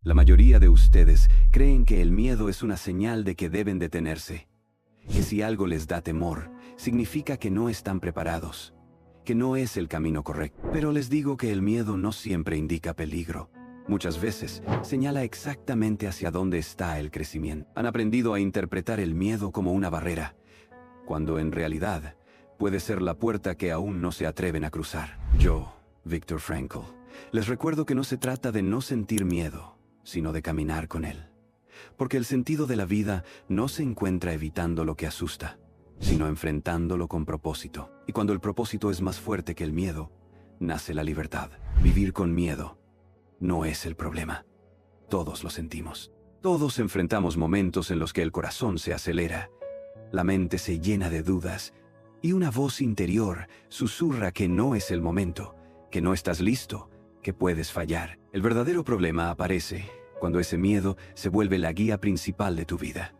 La mayoría de ustedes creen que el miedo es una señal de que deben detenerse, que si algo les da temor, significa que no están preparados, que no es el camino correcto. Pero les digo que el miedo no siempre indica peligro. Muchas veces señala exactamente hacia dónde está el crecimiento. Han aprendido a interpretar el miedo como una barrera, cuando en realidad puede ser la puerta que aún no se atreven a cruzar. Yo, Viktor Frankl, les recuerdo que no se trata de no sentir miedo, sino de caminar con él. Porque el sentido de la vida no se encuentra evitando lo que asusta, sino enfrentándolo con propósito. Y cuando el propósito es más fuerte que el miedo, nace la libertad. Vivir con miedo no es el problema. Todos lo sentimos. Todos enfrentamos momentos en los que el corazón se acelera, la mente se llena de dudas, y una voz interior susurra que no es el momento, que no estás listo, que puedes fallar. El verdadero problema aparece cuando ese miedo se vuelve la guía principal de tu vida.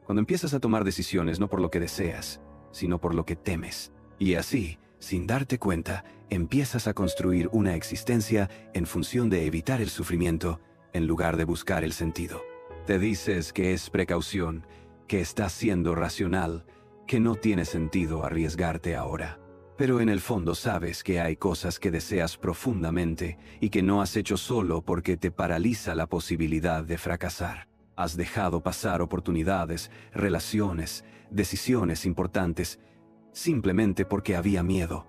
Cuando empiezas a tomar decisiones no por lo que deseas, sino por lo que temes. Y así, sin darte cuenta, empiezas a construir una existencia en función de evitar el sufrimiento, en lugar de buscar el sentido. Te dices que es precaución, que estás siendo racional, que no tiene sentido arriesgarte ahora. Pero en el fondo sabes que hay cosas que deseas profundamente y que no has hecho solo porque te paraliza la posibilidad de fracasar. Has dejado pasar oportunidades, relaciones, decisiones importantes, simplemente porque había miedo,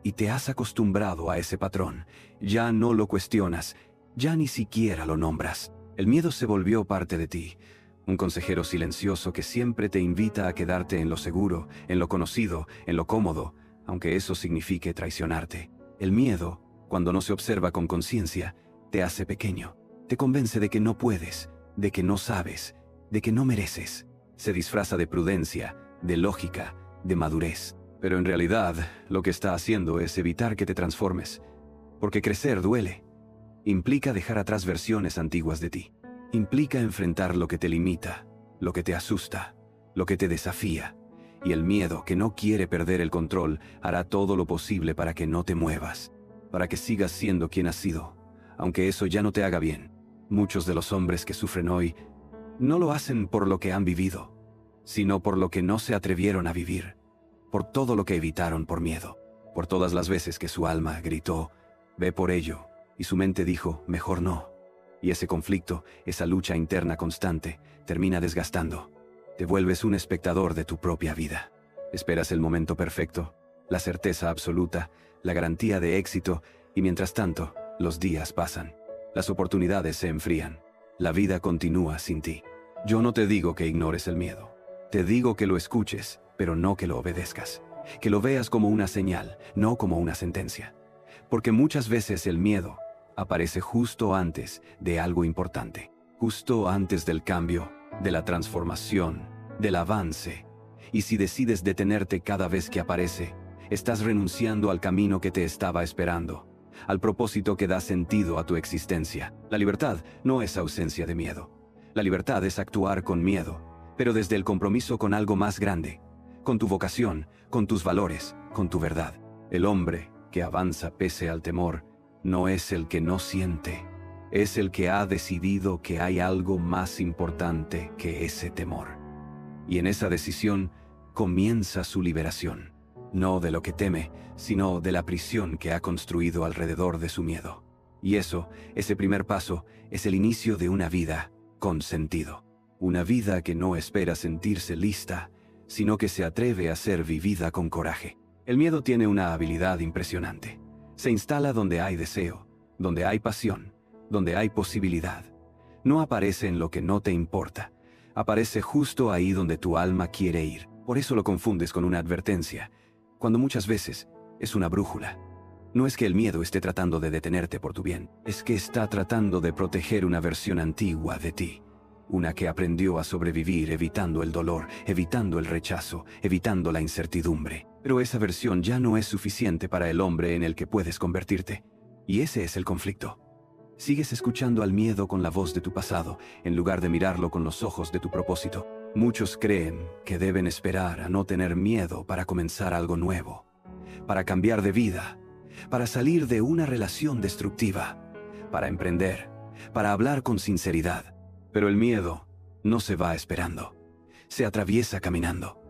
y te has acostumbrado a ese patrón. Ya no lo cuestionas, ya ni siquiera lo nombras. El miedo se volvió parte de ti, un consejero silencioso que siempre te invita a quedarte en lo seguro, en lo conocido, en lo cómodo, aunque eso signifique traicionarte. El miedo, cuando no se observa con conciencia, te hace pequeño. Te convence de que no puedes, de que no sabes, de que no mereces. Se disfraza de prudencia, de lógica, de madurez. Pero en realidad, lo que está haciendo es evitar que te transformes. Porque crecer duele. Implica dejar atrás versiones antiguas de ti. Implica enfrentar lo que te limita, lo que te asusta, lo que te desafía. Y el miedo, que no quiere perder el control, hará todo lo posible para que no te muevas, para que sigas siendo quien has sido, aunque eso ya no te haga bien. Muchos de los hombres que sufren hoy no lo hacen por lo que han vivido, sino por lo que no se atrevieron a vivir, por todo lo que evitaron por miedo, por todas las veces que su alma gritó, ve por ello, y su mente dijo, mejor no. Y ese conflicto, esa lucha interna constante, termina desgastando. Te vuelves un espectador de tu propia vida. Esperas el momento perfecto, la certeza absoluta, la garantía de éxito, y mientras tanto, los días pasan. Las oportunidades se enfrían. La vida continúa sin ti. Yo no te digo que ignores el miedo. Te digo que lo escuches, pero no que lo obedezcas. Que lo veas como una señal, no como una sentencia. Porque muchas veces el miedo aparece justo antes de algo importante. Justo antes del cambio, de la transformación, del avance. Y si decides detenerte cada vez que aparece, estás renunciando al camino que te estaba esperando, al propósito que da sentido a tu existencia. La libertad no es ausencia de miedo. La libertad es actuar con miedo, pero desde el compromiso con algo más grande, con tu vocación, con tus valores, con tu verdad. El hombre que avanza pese al temor no es el que no siente, es el que ha decidido que hay algo más importante que ese temor. Y en esa decisión comienza su liberación, no de lo que teme, sino de la prisión que ha construido alrededor de su miedo. Y eso, ese primer paso, es el inicio de una vida con sentido. Una vida que no espera sentirse lista, sino que se atreve a ser vivida con coraje. El miedo tiene una habilidad impresionante. Se instala donde hay deseo, donde hay pasión, donde hay posibilidad. No aparece en lo que no te importa. Aparece justo ahí donde tu alma quiere ir. Por eso lo confundes con una advertencia, cuando muchas veces es una brújula. No es que el miedo esté tratando de detenerte por tu bien, es que está tratando de proteger una versión antigua de ti. Una que aprendió a sobrevivir evitando el dolor, evitando el rechazo, evitando la incertidumbre. Pero esa versión ya no es suficiente para el hombre en el que puedes convertirte. Y ese es el conflicto. Sigues escuchando al miedo con la voz de tu pasado, en lugar de mirarlo con los ojos de tu propósito. Muchos creen que deben esperar a no tener miedo para comenzar algo nuevo, para cambiar de vida, para salir de una relación destructiva, para emprender, para hablar con sinceridad. Pero el miedo no se va esperando, se atraviesa caminando.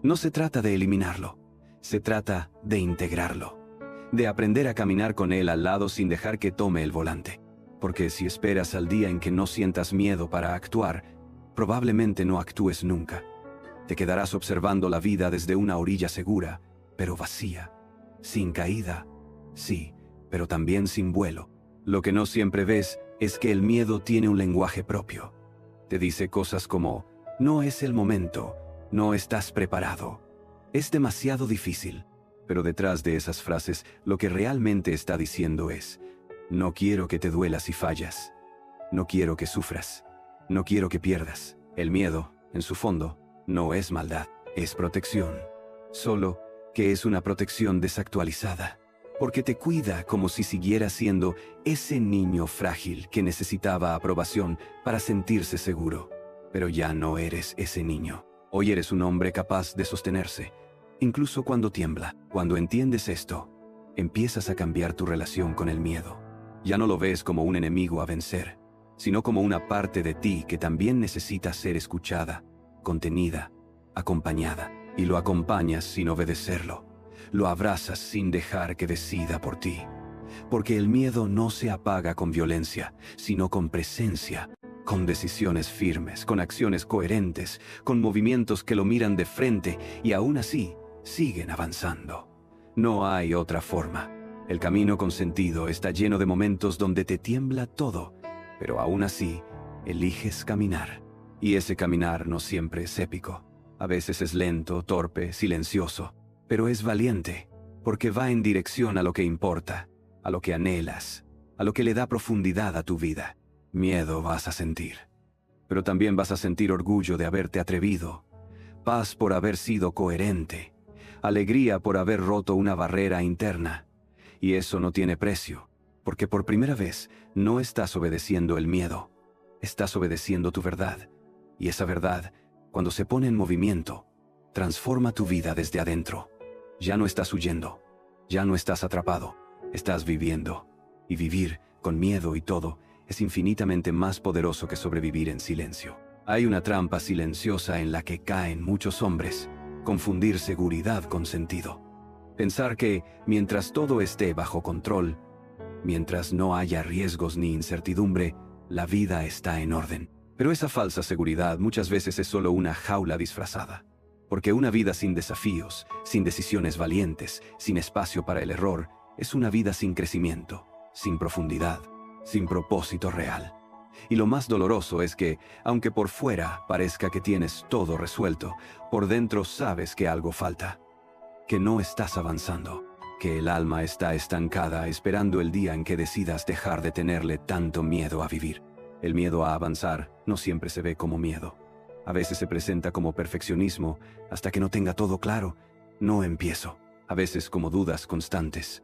No se trata de eliminarlo, se trata de integrarlo, de aprender a caminar con él al lado sin dejar que tome el volante. Porque si esperas al día en que no sientas miedo para actuar, probablemente no actúes nunca. Te quedarás observando la vida desde una orilla segura, pero vacía, sin caída, sí, pero también sin vuelo. Lo que no siempre ves es que el miedo tiene un lenguaje propio. Te dice cosas como, no es el momento, no estás preparado, es demasiado difícil. Pero detrás de esas frases, lo que realmente está diciendo es, no quiero que te duelas si fallas, no quiero que sufras, no quiero que pierdas. El miedo, en su fondo, no es maldad, es protección. Solo que es una protección desactualizada, porque te cuida como si siguiera siendo ese niño frágil que necesitaba aprobación para sentirse seguro. Pero ya no eres ese niño. Hoy eres un hombre capaz de sostenerse, incluso cuando tiembla. Cuando entiendes esto, empiezas a cambiar tu relación con el miedo. Ya no lo ves como un enemigo a vencer, sino como una parte de ti que también necesita ser escuchada, contenida, acompañada. Y lo acompañas sin obedecerlo. Lo abrazas sin dejar que decida por ti. Porque el miedo no se apaga con violencia, sino con presencia, con decisiones firmes, con acciones coherentes, con movimientos que lo miran de frente y aún así siguen avanzando. No hay otra forma. El camino con sentido está lleno de momentos donde te tiembla todo, pero aún así eliges caminar. Y ese caminar no siempre es épico. A veces es lento, torpe, silencioso, pero es valiente, porque va en dirección a lo que importa, a lo que anhelas, a lo que le da profundidad a tu vida. Miedo vas a sentir, pero también vas a sentir orgullo de haberte atrevido, paz por haber sido coherente, alegría por haber roto una barrera interna. Y eso no tiene precio, porque por primera vez no estás obedeciendo el miedo, estás obedeciendo tu verdad. Y esa verdad, cuando se pone en movimiento, transforma tu vida desde adentro. Ya no estás huyendo, ya no estás atrapado, estás viviendo. Y vivir, con miedo y todo, es infinitamente más poderoso que sobrevivir en silencio. Hay una trampa silenciosa en la que caen muchos hombres: confundir seguridad con sentido. Pensar que, mientras todo esté bajo control, mientras no haya riesgos ni incertidumbre, la vida está en orden. Pero esa falsa seguridad muchas veces es solo una jaula disfrazada. Porque una vida sin desafíos, sin decisiones valientes, sin espacio para el error, es una vida sin crecimiento, sin profundidad, sin propósito real. Y lo más doloroso es que, aunque por fuera parezca que tienes todo resuelto, por dentro sabes que algo falta, que no estás avanzando, que el alma está estancada esperando el día en que decidas dejar de tenerle tanto miedo a vivir. El miedo a avanzar no siempre se ve como miedo. A veces se presenta como perfeccionismo. Hasta que no tenga todo claro, no empiezo. A veces como dudas constantes.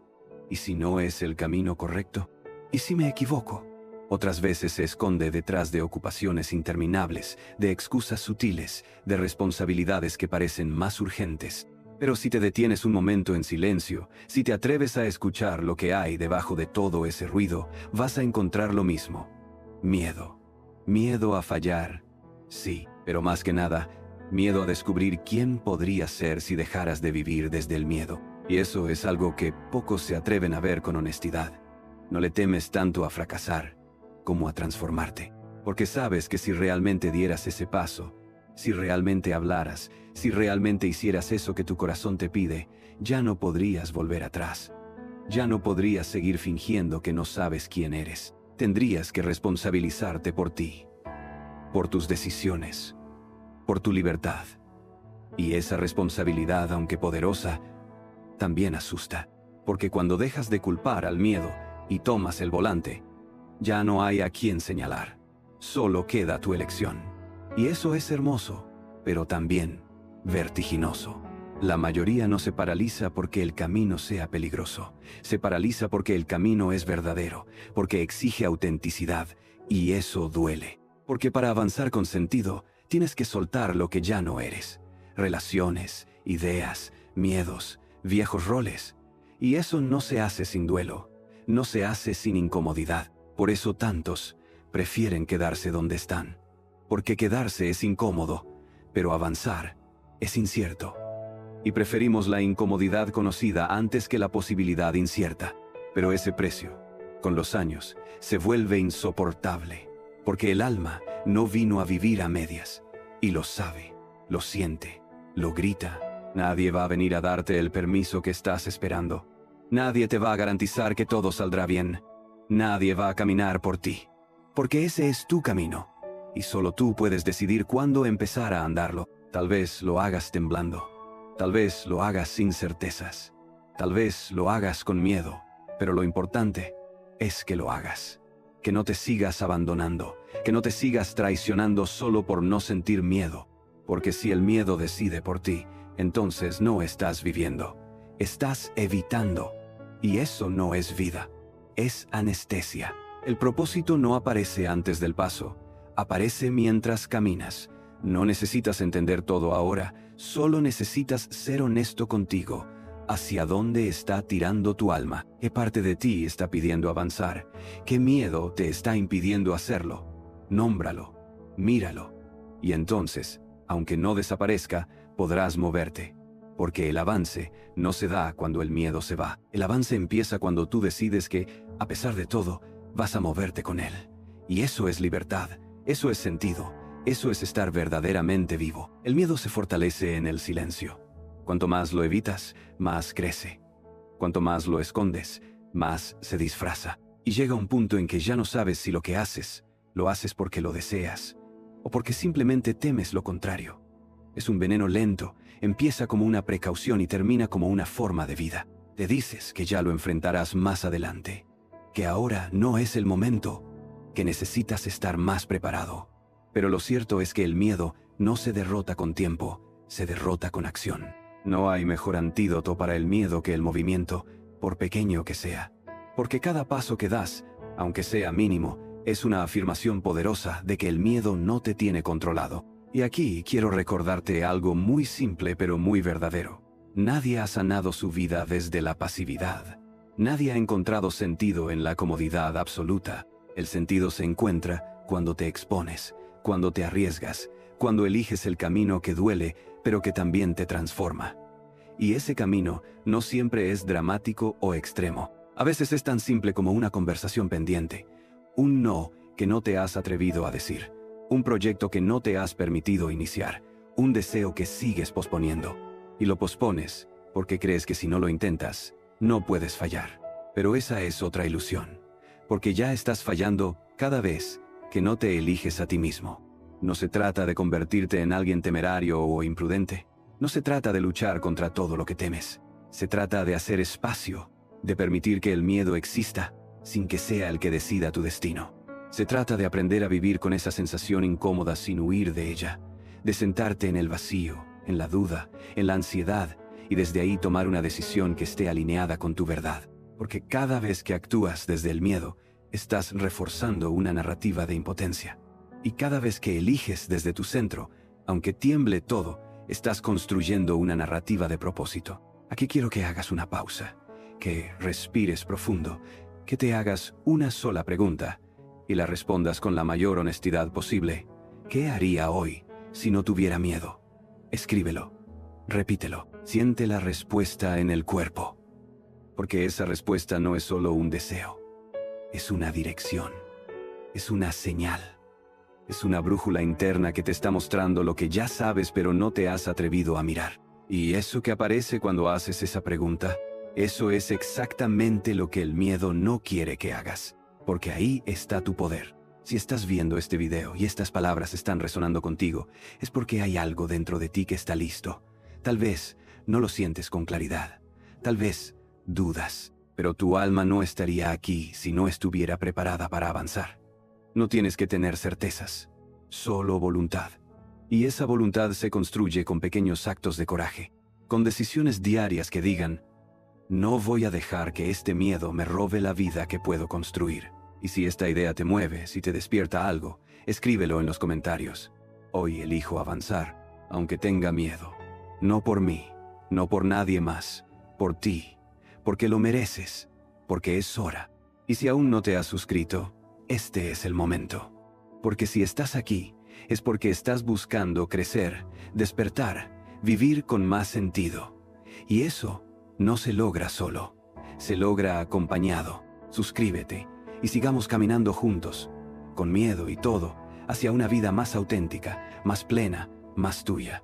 ¿Y si no es el camino correcto? ¿Y si me equivoco? Otras veces se esconde detrás de ocupaciones interminables, de excusas sutiles, de responsabilidades que parecen más urgentes. Pero si te detienes un momento en silencio, si te atreves a escuchar lo que hay debajo de todo ese ruido, vas a encontrar lo mismo. Miedo. Miedo a fallar. Sí, pero más que nada, miedo a descubrir quién podrías ser si dejaras de vivir desde el miedo. Y eso es algo que pocos se atreven a ver con honestidad. No le temes tanto a fracasar como a transformarte. Porque sabes que si realmente dieras ese paso, si realmente hablaras, si realmente hicieras eso que tu corazón te pide, ya no podrías volver atrás. Ya no podrías seguir fingiendo que no sabes quién eres. Tendrías que responsabilizarte por ti, por tus decisiones, por tu libertad. Y esa responsabilidad, aunque poderosa, también asusta. Porque cuando dejas de culpar al miedo y tomas el volante, ya no hay a quién señalar. Solo queda tu elección. Y eso es hermoso, pero también vertiginoso. La mayoría no se paraliza porque el camino sea peligroso. Se paraliza porque el camino es verdadero, porque exige autenticidad, y eso duele. Porque para avanzar con sentido, tienes que soltar lo que ya no eres. Relaciones, ideas, miedos, viejos roles. Y eso no se hace sin duelo, no se hace sin incomodidad. Por eso tantos prefieren quedarse donde están. Porque quedarse es incómodo, pero avanzar es incierto. Y preferimos la incomodidad conocida antes que la posibilidad incierta. Pero ese precio, con los años, se vuelve insoportable. Porque el alma no vino a vivir a medias. Y lo sabe, lo siente, lo grita. Nadie va a venir a darte el permiso que estás esperando. Nadie te va a garantizar que todo saldrá bien. Nadie va a caminar por ti. Porque ese es tu camino. Y solo tú puedes decidir cuándo empezar a andarlo. Tal vez lo hagas temblando. Tal vez lo hagas sin certezas. Tal vez lo hagas con miedo. Pero lo importante es que lo hagas. Que no te sigas abandonando. Que no te sigas traicionando solo por no sentir miedo. Porque si el miedo decide por ti, entonces no estás viviendo. Estás evitando. Y eso no es vida. Es anestesia. El propósito no aparece antes del paso. Aparece mientras caminas. No necesitas entender todo ahora. Solo necesitas ser honesto contigo. ¿Hacia dónde está tirando tu alma? ¿Qué parte de ti está pidiendo avanzar? ¿Qué miedo te está impidiendo hacerlo? Nómbralo. Míralo. Y entonces, aunque no desaparezca, podrás moverte. Porque el avance no se da cuando el miedo se va. El avance empieza cuando tú decides que, a pesar de todo, vas a moverte con él. Y eso es libertad, eso es sentido, eso es estar verdaderamente vivo. El miedo se fortalece en el silencio. Cuanto más lo evitas, más crece. Cuanto más lo escondes, más se disfraza. Y llega un punto en que ya no sabes si lo que haces, lo haces porque lo deseas, o porque simplemente temes lo contrario. Es un veneno lento, empieza como una precaución y termina como una forma de vida. Te dices que ya lo enfrentarás más adelante, que ahora no es el momento, que necesitas estar más preparado. Pero lo cierto es que el miedo no se derrota con tiempo, se derrota con acción. No hay mejor antídoto para el miedo que el movimiento, por pequeño que sea. Porque cada paso que das, aunque sea mínimo, es una afirmación poderosa de que el miedo no te tiene controlado. Y aquí quiero recordarte algo muy simple pero muy verdadero. Nadie ha sanado su vida desde la pasividad. Nadie ha encontrado sentido en la comodidad absoluta. El sentido se encuentra cuando te expones, cuando te arriesgas, cuando eliges el camino que duele, pero que también te transforma. Y ese camino no siempre es dramático o extremo. A veces es tan simple como una conversación pendiente, un no que no te has atrevido a decir, un proyecto que no te has permitido iniciar, un deseo que sigues posponiendo. Y lo pospones porque crees que si no lo intentas, no puedes fallar. Pero esa es otra ilusión, porque ya estás fallando cada vez que no te eliges a ti mismo. No se trata de convertirte en alguien temerario o imprudente. No se trata de luchar contra todo lo que temes. Se trata de hacer espacio, de permitir que el miedo exista, sin que sea el que decida tu destino. Se trata de aprender a vivir con esa sensación incómoda sin huir de ella, de sentarte en el vacío, en la duda, en la ansiedad, y desde ahí tomar una decisión que esté alineada con tu verdad. Porque cada vez que actúas desde el miedo, estás reforzando una narrativa de impotencia. Y cada vez que eliges desde tu centro, aunque tiemble todo, estás construyendo una narrativa de propósito. Aquí quiero que hagas una pausa, que respires profundo, que te hagas una sola pregunta y la respondas con la mayor honestidad posible. ¿Qué haría hoy si no tuviera miedo? Escríbelo, repítelo, siente la respuesta en el cuerpo. Porque esa respuesta no es solo un deseo, es una dirección, es una señal. Es una brújula interna que te está mostrando lo que ya sabes pero no te has atrevido a mirar. Y eso que aparece cuando haces esa pregunta, eso es exactamente lo que el miedo no quiere que hagas. Porque ahí está tu poder. Si estás viendo este video y estas palabras están resonando contigo, es porque hay algo dentro de ti que está listo. Tal vez no lo sientes con claridad. Tal vez dudas. Pero tu alma no estaría aquí si no estuviera preparada para avanzar. No tienes que tener certezas, solo voluntad. Y esa voluntad se construye con pequeños actos de coraje, con decisiones diarias que digan, no voy a dejar que este miedo me robe la vida que puedo construir. Y si esta idea te mueve, si te despierta algo, escríbelo en los comentarios. Hoy elijo avanzar, aunque tenga miedo. No por mí, no por nadie más, por ti, porque lo mereces, porque es hora. Y si aún no te has suscrito, este es el momento. Porque si estás aquí, es porque estás buscando crecer, despertar, vivir con más sentido. Y eso no se logra solo, se logra acompañado. Suscríbete y sigamos caminando juntos, con miedo y todo, hacia una vida más auténtica, más plena, más tuya.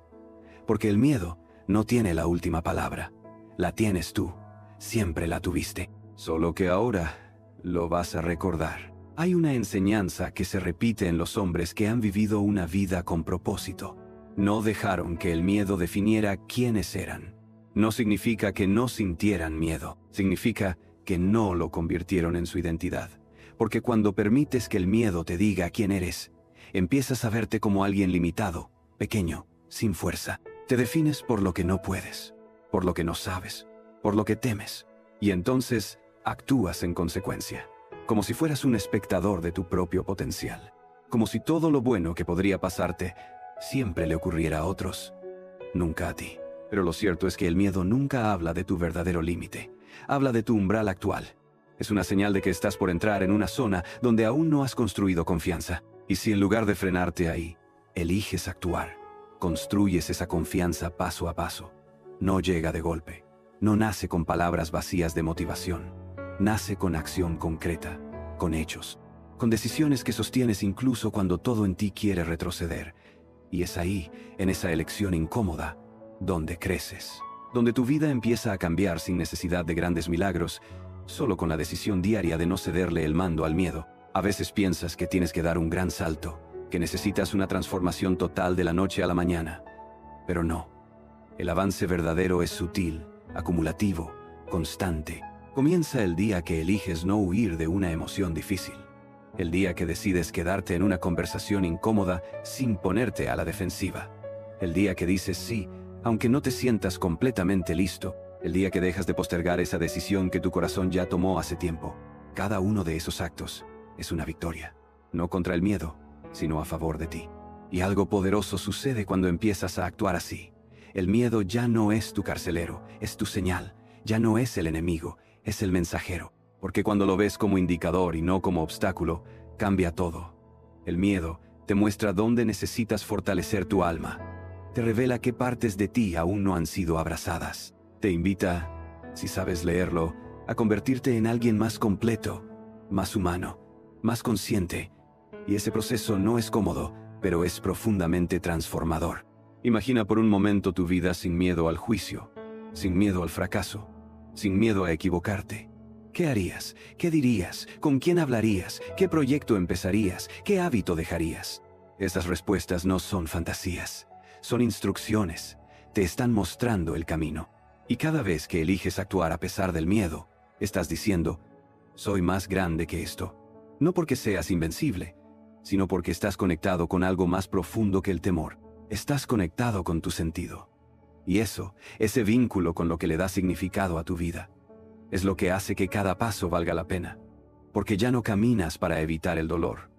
Porque el miedo no tiene la última palabra, la tienes tú, siempre la tuviste. Solo que ahora lo vas a recordar. Hay una enseñanza que se repite en los hombres que han vivido una vida con propósito. No dejaron que el miedo definiera quiénes eran. No significa que no sintieran miedo, significa que no lo convirtieron en su identidad. Porque cuando permites que el miedo te diga quién eres, empiezas a verte como alguien limitado, pequeño, sin fuerza. Te defines por lo que no puedes, por lo que no sabes, por lo que temes. Y entonces actúas en consecuencia, como si fueras un espectador de tu propio potencial. Como si todo lo bueno que podría pasarte siempre le ocurriera a otros, nunca a ti. Pero lo cierto es que el miedo nunca habla de tu verdadero límite, habla de tu umbral actual. Es una señal de que estás por entrar en una zona donde aún no has construido confianza. Y si en lugar de frenarte ahí, eliges actuar, construyes esa confianza paso a paso. No llega de golpe, no nace con palabras vacías de motivación. Nace con acción concreta, con hechos, con decisiones que sostienes incluso cuando todo en ti quiere retroceder. Y es ahí, en esa elección incómoda, donde creces, donde tu vida empieza a cambiar sin necesidad de grandes milagros, solo con la decisión diaria de no cederle el mando al miedo. A veces piensas que tienes que dar un gran salto, que necesitas una transformación total de la noche a la mañana. Pero no. El avance verdadero es sutil, acumulativo, constante. Comienza el día que eliges no huir de una emoción difícil. El día que decides quedarte en una conversación incómoda sin ponerte a la defensiva. El día que dices sí, aunque no te sientas completamente listo. El día que dejas de postergar esa decisión que tu corazón ya tomó hace tiempo. Cada uno de esos actos es una victoria, no contra el miedo, sino a favor de ti. Y algo poderoso sucede cuando empiezas a actuar así. El miedo ya no es tu carcelero, es tu señal. Ya no es el enemigo, es el mensajero. Porque cuando lo ves como indicador y no como obstáculo, cambia todo. El miedo te muestra dónde necesitas fortalecer tu alma. Te revela qué partes de ti aún no han sido abrazadas. Te invita, si sabes leerlo, a convertirte en alguien más completo, más humano, más consciente. Y ese proceso no es cómodo, pero es profundamente transformador. Imagina por un momento tu vida sin miedo al juicio, sin miedo al fracaso, sin miedo a equivocarte. ¿Qué harías? ¿Qué dirías? ¿Con quién hablarías? ¿Qué proyecto empezarías? ¿Qué hábito dejarías? Esas respuestas no son fantasías, son instrucciones. Te están mostrando el camino. Y cada vez que eliges actuar a pesar del miedo, estás diciendo, soy más grande que esto. No porque seas invencible, sino porque estás conectado con algo más profundo que el temor. Estás conectado con tu sentido. Y eso, ese vínculo con lo que le da significado a tu vida, es lo que hace que cada paso valga la pena. Porque ya no caminas para evitar el dolor.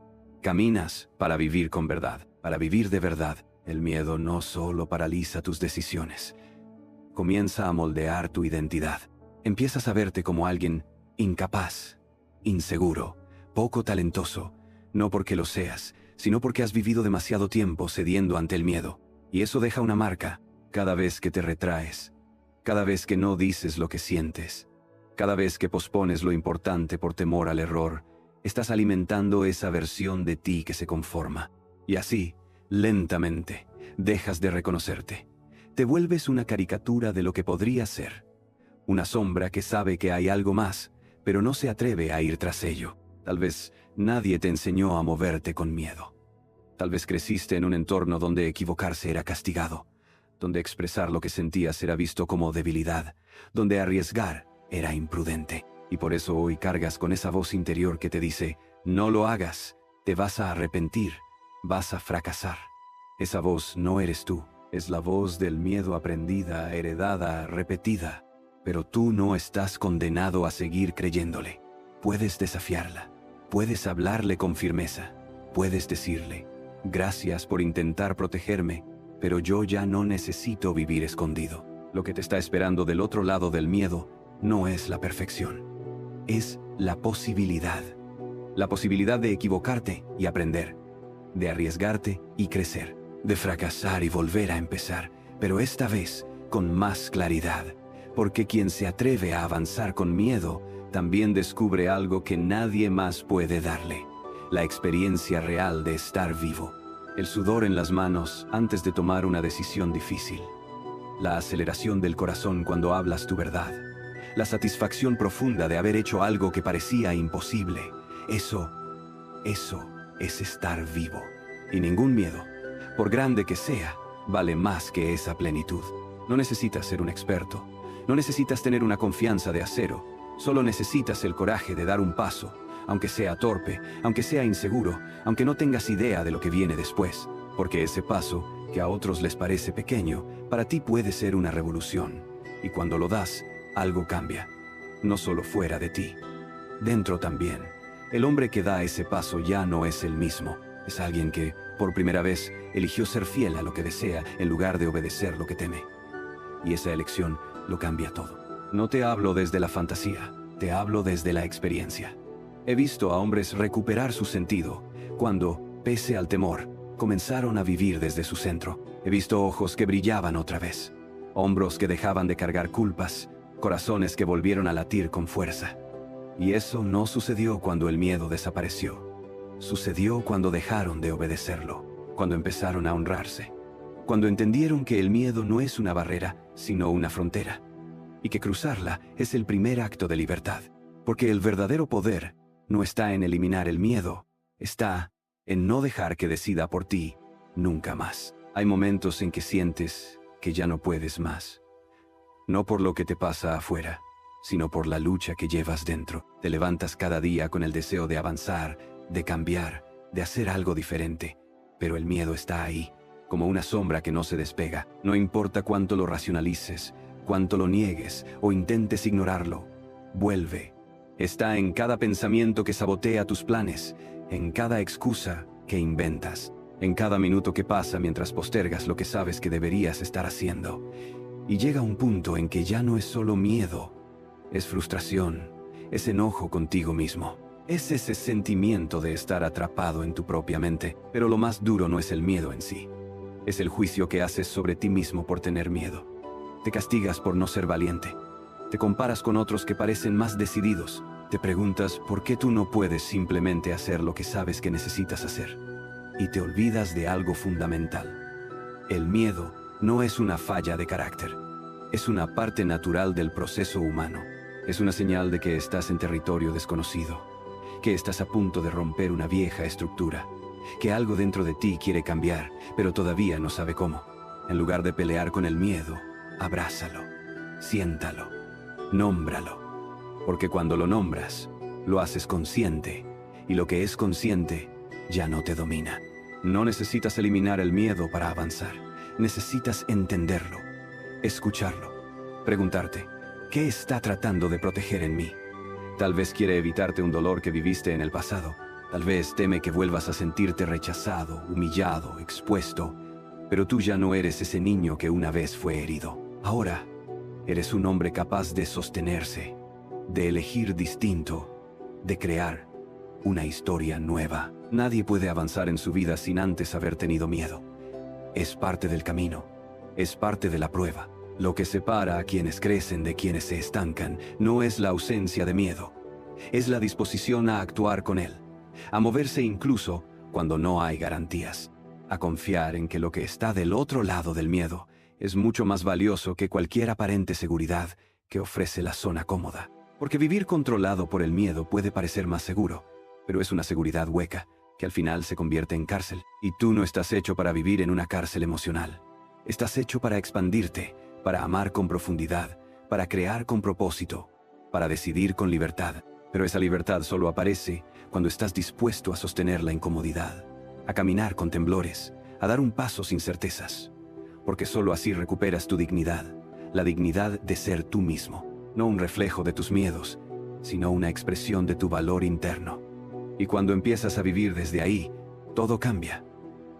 Caminas para vivir con verdad, para vivir de verdad. El miedo no solo paraliza tus decisiones. Comienza a moldear tu identidad. Empiezas a verte como alguien incapaz, inseguro, poco talentoso. No porque lo seas, sino porque has vivido demasiado tiempo cediendo ante el miedo. Y eso deja una marca cada vez que te retraes, cada vez que no dices lo que sientes, cada vez que pospones lo importante por temor al error. Estás alimentando esa versión de ti que se conforma. Y así, lentamente, dejas de reconocerte. Te vuelves una caricatura de lo que podría ser. Una sombra que sabe que hay algo más, pero no se atreve a ir tras ello. Tal vez nadie te enseñó a moverte con miedo. Tal vez creciste en un entorno donde equivocarse era castigado, donde expresar lo que sentías era visto como debilidad, donde arriesgar era imprudente. Y por eso hoy cargas con esa voz interior que te dice, no lo hagas, te vas a arrepentir, vas a fracasar. Esa voz no eres tú, es la voz del miedo aprendida, heredada, repetida. Pero tú no estás condenado a seguir creyéndole. Puedes desafiarla, puedes hablarle con firmeza, puedes decirle, gracias por intentar protegerme, pero yo ya no necesito vivir escondido. Lo que te está esperando del otro lado del miedo no es la perfección, es la posibilidad. La posibilidad de equivocarte y aprender, de arriesgarte y crecer, de fracasar y volver a empezar, pero esta vez con más claridad, porque quien se atreve a avanzar con miedo también descubre algo que nadie más puede darle: la experiencia real de estar vivo, el sudor en las manos antes de tomar una decisión difícil, la aceleración del corazón cuando hablas tu verdad, la satisfacción profunda de haber hecho algo que parecía imposible. Eso es estar vivo. Y ningún miedo, por grande que sea, vale más que esa plenitud. No necesitas ser un experto, no necesitas tener una confianza de acero, solo necesitas el coraje de dar un paso, aunque sea torpe, aunque sea inseguro, aunque no tengas idea de lo que viene después, porque ese paso, que a otros les parece pequeño, para ti puede ser una revolución. Y cuando lo das, algo cambia, no solo fuera de ti, dentro también. El hombre que da ese paso ya no es el mismo. Es alguien que, por primera vez, eligió ser fiel a lo que desea en lugar de obedecer lo que teme. Y esa elección lo cambia todo. No te hablo desde la fantasía, te hablo desde la experiencia. He visto a hombres recuperar su sentido cuando, pese al temor, comenzaron a vivir desde su centro. He visto ojos que brillaban otra vez, hombros que dejaban de cargar culpas, corazones que volvieron a latir con fuerza. Y eso no sucedió cuando el miedo desapareció. Sucedió cuando dejaron de obedecerlo, cuando empezaron a honrarse, cuando entendieron que el miedo no es una barrera, sino una frontera, y que cruzarla es el primer acto de libertad, porque el verdadero poder no está en eliminar el miedo, está en no dejar que decida por ti nunca más. Hay momentos en que sientes que ya no puedes más, no por lo que te pasa afuera, sino por la lucha que llevas dentro. Te levantas cada día con el deseo de avanzar, de cambiar, de hacer algo diferente, pero el miedo está ahí, como una sombra que no se despega. No importa cuánto lo racionalices, cuánto lo niegues o intentes ignorarlo, vuelve. Está en cada pensamiento que sabotea tus planes, en cada excusa que inventas, en cada minuto que pasa mientras postergas lo que sabes que deberías estar haciendo. Y llega un punto en que ya no es solo miedo, es frustración, es enojo contigo mismo. Es ese sentimiento de estar atrapado en tu propia mente. Pero lo más duro no es el miedo en sí, es el juicio que haces sobre ti mismo por tener miedo. Te castigas por no ser valiente. Te comparas con otros que parecen más decididos. Te preguntas por qué tú no puedes simplemente hacer lo que sabes que necesitas hacer. Y te olvidas de algo fundamental. El miedo no es una falla de carácter. Es una parte natural del proceso humano. Es una señal de que estás en territorio desconocido, que estás a punto de romper una vieja estructura, que algo dentro de ti quiere cambiar, pero todavía no sabe cómo. En lugar de pelear con el miedo, abrázalo, siéntalo, nómbralo. Porque cuando lo nombras, lo haces consciente, y lo que es consciente ya no te domina. No necesitas eliminar el miedo para avanzar, necesitas entenderlo, escucharlo, preguntarte, ¿qué está tratando de proteger en mí? Tal vez quiere evitarte un dolor que viviste en el pasado. Tal vez teme que vuelvas a sentirte rechazado, humillado, expuesto. Pero tú ya no eres ese niño que una vez fue herido. Ahora, eres un hombre capaz de sostenerse, de elegir distinto, de crear una historia nueva. Nadie puede avanzar en su vida sin antes haber tenido miedo. Es parte del camino, es parte de la prueba. Lo que separa a quienes crecen de quienes se estancan no es la ausencia de miedo, es la disposición a actuar con él, a moverse incluso cuando no hay garantías, a confiar en que lo que está del otro lado del miedo es mucho más valioso que cualquier aparente seguridad que ofrece la zona cómoda. Porque vivir controlado por el miedo puede parecer más seguro, pero es una seguridad hueca que al final se convierte en cárcel. Y tú no estás hecho para vivir en una cárcel emocional. Estás hecho para expandirte, para amar con profundidad, para crear con propósito, para decidir con libertad. Pero esa libertad solo aparece cuando estás dispuesto a sostener la incomodidad, a caminar con temblores, a dar un paso sin certezas. Porque solo así recuperas tu dignidad, la dignidad de ser tú mismo, no un reflejo de tus miedos, sino una expresión de tu valor interno. Y cuando empiezas a vivir desde ahí, todo cambia.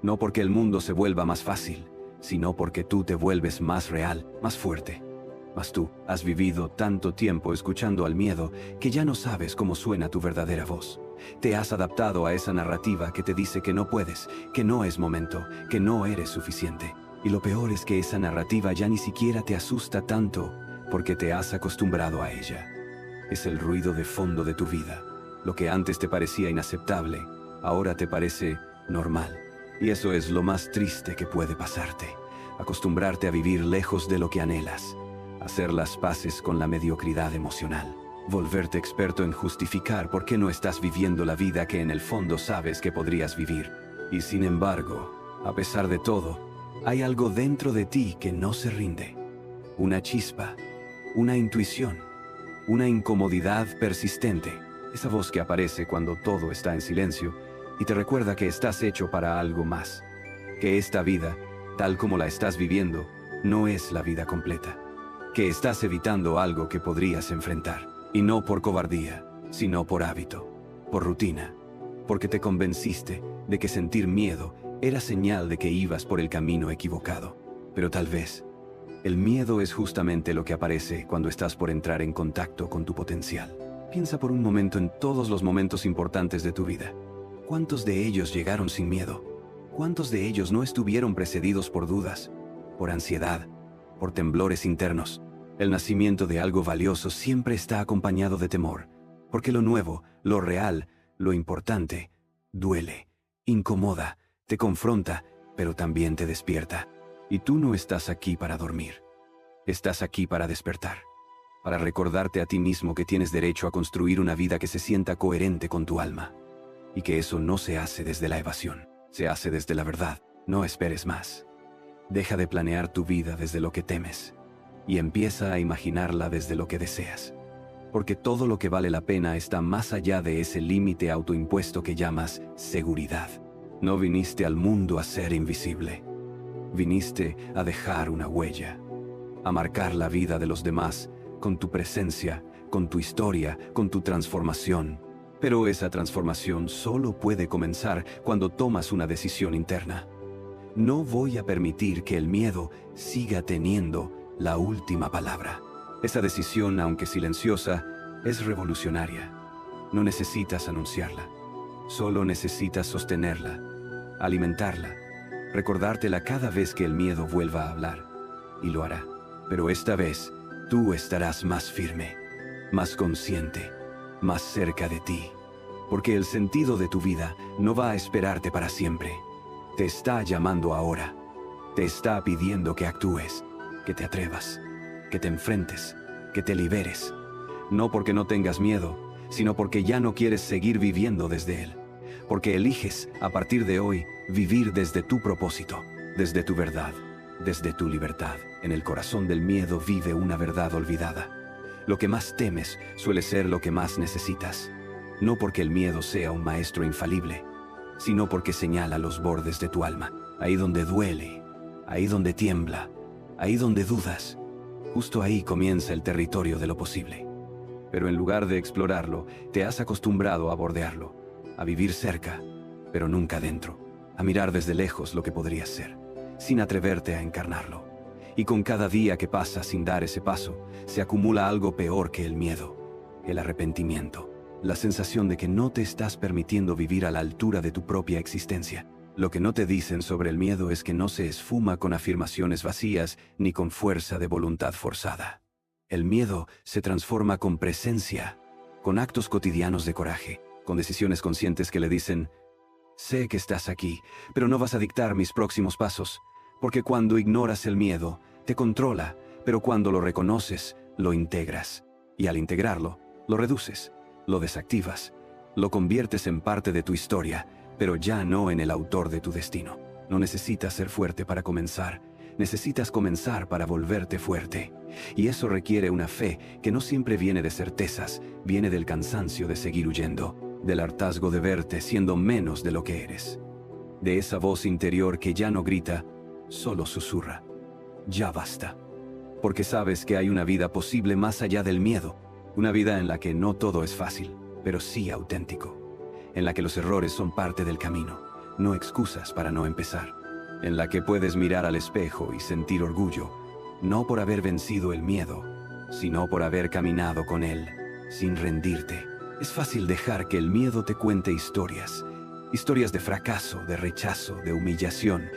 No porque el mundo se vuelva más fácil, sino porque tú te vuelves más real, más fuerte, Mas tú has vivido tanto tiempo escuchando al miedo que ya no sabes cómo suena tu verdadera voz. Te has adaptado a esa narrativa que te dice que no puedes, que no es momento, que no eres suficiente. Y lo peor es que esa narrativa ya ni siquiera te asusta tanto porque te has acostumbrado a ella. Es el ruido de fondo de tu vida. Lo que antes te parecía inaceptable, ahora te parece normal. Y eso es lo más triste que puede pasarte. Acostumbrarte a vivir lejos de lo que anhelas. Hacer las paces con la mediocridad emocional. Volverte experto en justificar por qué no estás viviendo la vida que en el fondo sabes que podrías vivir. Y sin embargo, a pesar de todo, hay algo dentro de ti que no se rinde. Una chispa, una intuición, una incomodidad persistente. Esa voz que aparece cuando todo está en silencio y te recuerda que estás hecho para algo más. Que esta vida, tal como la estás viviendo, no es la vida completa. Que estás evitando algo que podrías enfrentar. Y no por cobardía, sino por hábito, por rutina. Porque te convenciste de que sentir miedo era señal de que ibas por el camino equivocado. Pero tal vez, el miedo es justamente lo que aparece cuando estás por entrar en contacto con tu potencial. Piensa por un momento en todos los momentos importantes de tu vida. ¿Cuántos de ellos llegaron sin miedo? ¿Cuántos de ellos no estuvieron precedidos por dudas, por ansiedad, por temblores internos? El nacimiento de algo valioso siempre está acompañado de temor, porque lo nuevo, lo real, lo importante, duele, incomoda, te confronta, pero también te despierta. Y tú no estás aquí para dormir. Estás aquí para despertar, para recordarte a ti mismo que tienes derecho a construir una vida que se sienta coherente con tu alma, y que eso no se hace desde la evasión, se hace desde la verdad. No esperes más. Deja de planear tu vida desde lo que temes, y empieza a imaginarla desde lo que deseas. Porque todo lo que vale la pena está más allá de ese límite autoimpuesto que llamas seguridad. No viniste al mundo a ser invisible. Viniste a dejar una huella, a marcar la vida de los demás con tu presencia, con tu historia, con tu transformación. Pero esa transformación solo puede comenzar cuando tomas una decisión interna. No voy a permitir que el miedo siga teniendo la última palabra. Esa decisión, aunque silenciosa, es revolucionaria. No necesitas anunciarla. Solo necesitas sostenerla, alimentarla, recordártela cada vez que el miedo vuelva a hablar. Y lo hará. Pero esta vez, tú estarás más firme, más consciente, más cerca de ti. Porque el sentido de tu vida no va a esperarte para siempre. Te está llamando ahora. Te está pidiendo que actúes, que te atrevas, que te enfrentes, que te liberes. No porque no tengas miedo, sino porque ya no quieres seguir viviendo desde él. Porque eliges, a partir de hoy, vivir desde tu propósito, desde tu verdad, desde tu libertad. En el corazón del miedo vive una verdad olvidada. Lo que más temes suele ser lo que más necesitas. No porque el miedo sea un maestro infalible, sino porque señala los bordes de tu alma, ahí donde duele, ahí donde tiembla, ahí donde dudas. Justo ahí comienza el territorio de lo posible. Pero en lugar de explorarlo, te has acostumbrado a bordearlo, a vivir cerca, pero nunca dentro, a mirar desde lejos lo que podría ser, sin atreverte a encarnarlo. Y con cada día que pasa sin dar ese paso, se acumula algo peor que el miedo, el arrepentimiento, la sensación de que no te estás permitiendo vivir a la altura de tu propia existencia. Lo que no te dicen sobre el miedo es que no se esfuma con afirmaciones vacías ni con fuerza de voluntad forzada. El miedo se transforma con presencia, con actos cotidianos de coraje, con decisiones conscientes que le dicen: sé que estás aquí, pero no vas a dictar mis próximos pasos, porque cuando ignoras el miedo, te controla, pero cuando lo reconoces, lo integras. Y al integrarlo, lo reduces, lo desactivas, lo conviertes en parte de tu historia, pero ya no en el autor de tu destino. No necesitas ser fuerte para comenzar, necesitas comenzar para volverte fuerte. Y eso requiere una fe que no siempre viene de certezas, viene del cansancio de seguir huyendo, del hartazgo de verte siendo menos de lo que eres. De esa voz interior que ya no grita, solo susurra: ya basta. Porque sabes que hay una vida posible más allá del miedo, una vida en la que no todo es fácil, pero sí auténtico. En la que los errores son parte del camino, no excusas para no empezar. En la que puedes mirar al espejo y sentir orgullo, no por haber vencido el miedo, sino por haber caminado con él, sin rendirte. Es fácil dejar que el miedo te cuente historias de fracaso, de rechazo, de humillación,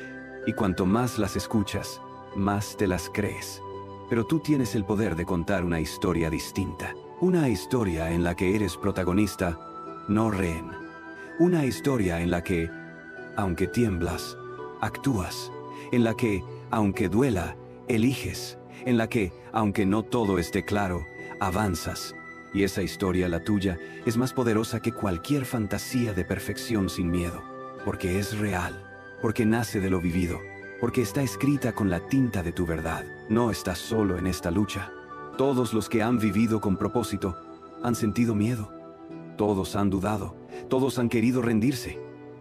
y cuanto más las escuchas, más te las crees. Pero tú tienes el poder de contar una historia distinta, una historia en la que eres protagonista, no rehén. Una historia en la que, aunque tiemblas, actúas. En la que, aunque duela, eliges. En la que, aunque no todo esté claro, avanzas. Y esa historia, la tuya, es más poderosa que cualquier fantasía de perfección sin miedo. Porque es real. Porque nace de lo vivido. Porque está escrita con la tinta de tu verdad. No estás solo en esta lucha. Todos los que han vivido con propósito han sentido miedo. Todos han dudado. Todos han querido rendirse.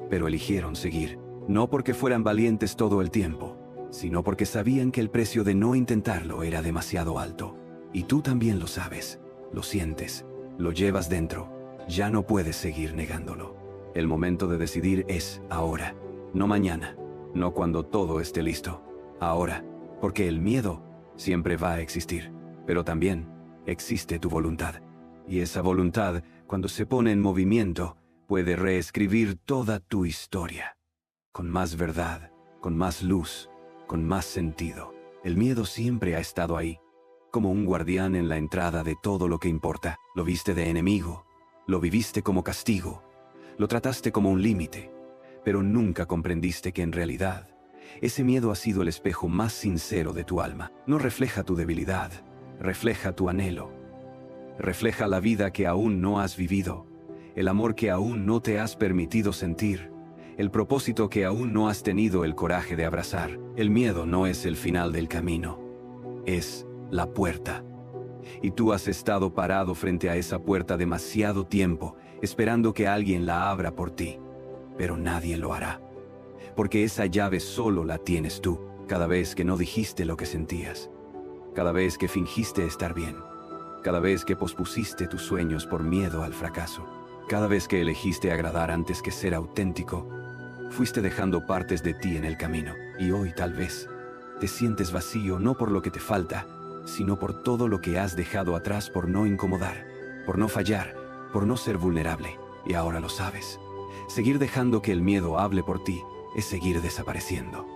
Pero eligieron seguir. No porque fueran valientes todo el tiempo, sino porque sabían que el precio de no intentarlo era demasiado alto. Y tú también lo sabes, lo sientes, lo llevas dentro. Ya no puedes seguir negándolo. El momento de decidir es ahora, no mañana, no cuando todo esté listo. Ahora, porque el miedo siempre va a existir, pero también existe tu voluntad. Y esa voluntad, cuando se pone en movimiento, puede reescribir toda tu historia. Con más verdad, con más luz, con más sentido. El miedo siempre ha estado ahí, como un guardián en la entrada de todo lo que importa. Lo viste de enemigo, lo viviste como castigo, lo trataste como un límite, pero nunca comprendiste que en realidad, ese miedo ha sido el espejo más sincero de tu alma. No refleja tu debilidad, refleja tu anhelo. Refleja la vida que aún no has vivido, el amor que aún no te has permitido sentir, el propósito que aún no has tenido el coraje de abrazar. El miedo no es el final del camino, es la puerta. Y tú has estado parado frente a esa puerta demasiado tiempo, esperando que alguien la abra por ti, pero nadie lo hará. Porque esa llave solo la tienes tú, cada vez que no dijiste lo que sentías, cada vez que fingiste estar bien, cada vez que pospusiste tus sueños por miedo al fracaso, cada vez que elegiste agradar antes que ser auténtico, fuiste dejando partes de ti en el camino. Y hoy tal vez te sientes vacío no por lo que te falta, sino por todo lo que has dejado atrás por no incomodar, por no fallar, por no ser vulnerable. Y ahora lo sabes. Seguir dejando que el miedo hable por ti es seguir desapareciendo.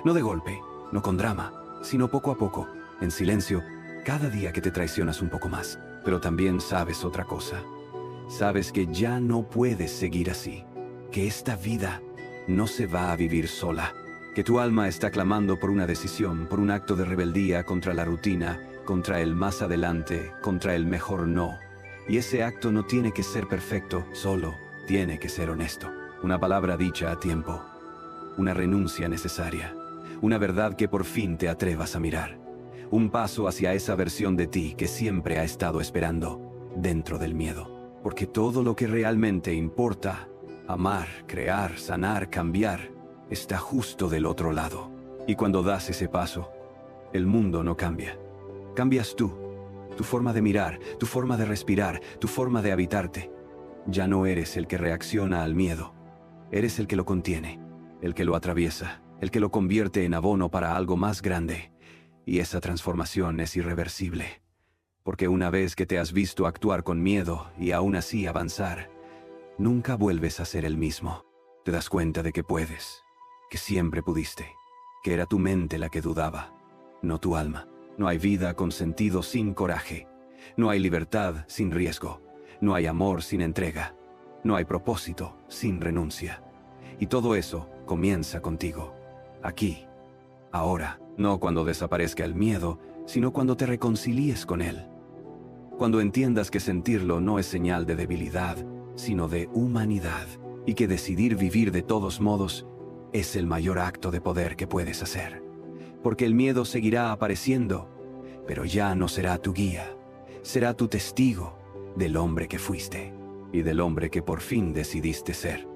No de golpe, no con drama, sino poco a poco, en silencio, cada día que te traicionas un poco más. Pero también sabes otra cosa. Sabes que ya no puedes seguir así, que esta vida no se va a vivir sola, que tu alma está clamando por una decisión, por un acto de rebeldía contra la rutina, contra el más adelante, contra el mejor no. Y ese acto no tiene que ser perfecto, solo tiene que ser honesto. Una palabra dicha a tiempo, una renuncia necesaria, una verdad que por fin te atrevas a mirar, un paso hacia esa versión de ti que siempre ha estado esperando dentro del miedo. Porque todo lo que realmente importa, amar, crear, sanar, cambiar, está justo del otro lado. Y cuando das ese paso, el mundo no cambia. Cambias tú, tu forma de mirar, tu forma de respirar, tu forma de habitarte. Ya no eres el que reacciona al miedo. Eres el que lo contiene, el que lo atraviesa, el que lo convierte en abono para algo más grande. Y esa transformación es irreversible. Porque una vez que te has visto actuar con miedo y aún así avanzar, nunca vuelves a ser el mismo. Te das cuenta de que puedes, que siempre pudiste, que era tu mente la que dudaba, no tu alma. No hay vida con sentido sin coraje, no hay libertad sin riesgo, no hay amor sin entrega, no hay propósito sin renuncia. Y todo eso comienza contigo, aquí, ahora, no cuando desaparezca el miedo, sino cuando te reconcilies con él. Cuando entiendas que sentirlo no es señal de debilidad, sino de humanidad, y que decidir vivir de todos modos es el mayor acto de poder que puedes hacer. Porque el miedo seguirá apareciendo, pero ya no será tu guía, será tu testigo del hombre que fuiste y del hombre que por fin decidiste ser.